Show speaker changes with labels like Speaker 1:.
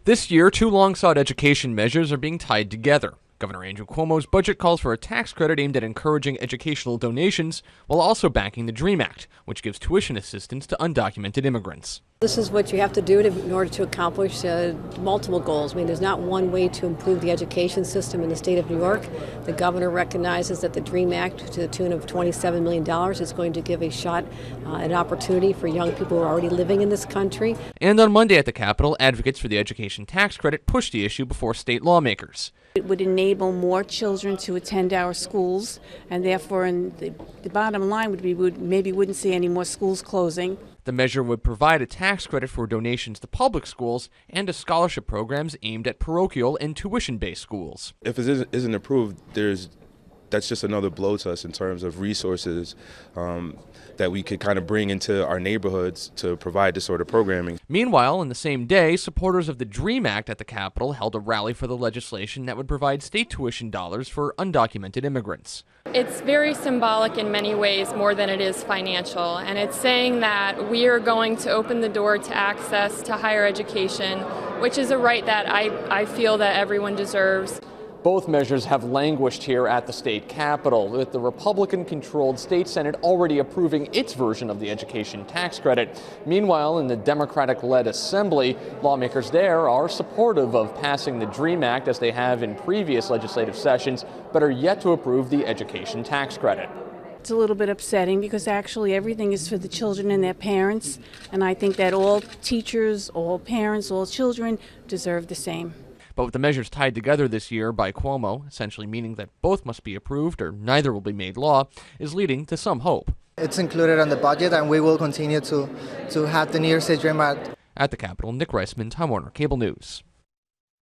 Speaker 1: This year, two long-sought education measures are being tied together. Governor Andrew Cuomo's budget calls for a tax credit aimed at encouraging educational donations, while also backing the DREAM Act, which gives tuition assistance to undocumented immigrants.
Speaker 2: This is what you have to do in order to accomplish multiple goals. I mean, there's not one way to improve the education system in the state of New York. The governor recognizes that the DREAM Act, to the tune of $27 million, is going to give a shot, an opportunity for young people who are already living in this country.
Speaker 1: And on Monday at the Capitol, advocates for the education tax credit pushed the issue before state lawmakers.
Speaker 3: It would enable more children to attend our schools, and therefore the bottom line would be we maybe wouldn't see any more schools closing.
Speaker 1: The measure would provide a tax credit for donations to public schools and to scholarship programs aimed at parochial and tuition-based schools.
Speaker 4: If it isn't approved, that's just another blow to us in terms of resources that we could kind of bring into our neighborhoods to provide this sort of programming.
Speaker 1: Meanwhile, on the same day, supporters of the DREAM Act at the Capitol held a rally for the legislation that would provide state tuition dollars for undocumented immigrants.
Speaker 5: It's very symbolic in many ways, more than it is financial, and it's saying that we are going to open the door to access to higher education, which is a right that I feel that everyone deserves.
Speaker 1: Both measures have languished here at the state capitol, with the Republican-controlled state Senate already approving its version of the education tax credit. Meanwhile, in the Democratic-led Assembly, lawmakers there are supportive of passing the DREAM Act as they have in previous legislative sessions, but are yet to approve the education tax credit.
Speaker 3: It's a little bit upsetting because actually everything is for the children and their parents, and I think that all teachers, all parents, all children deserve the same.
Speaker 1: But with the measures tied together this year by Cuomo, essentially meaning that both must be approved or neither will be made law, is leading to some hope.
Speaker 6: It's included on the budget, and we will continue to have the New York State DREAM Act.
Speaker 1: At the Capitol, Nick Reisman, Time Warner Cable News.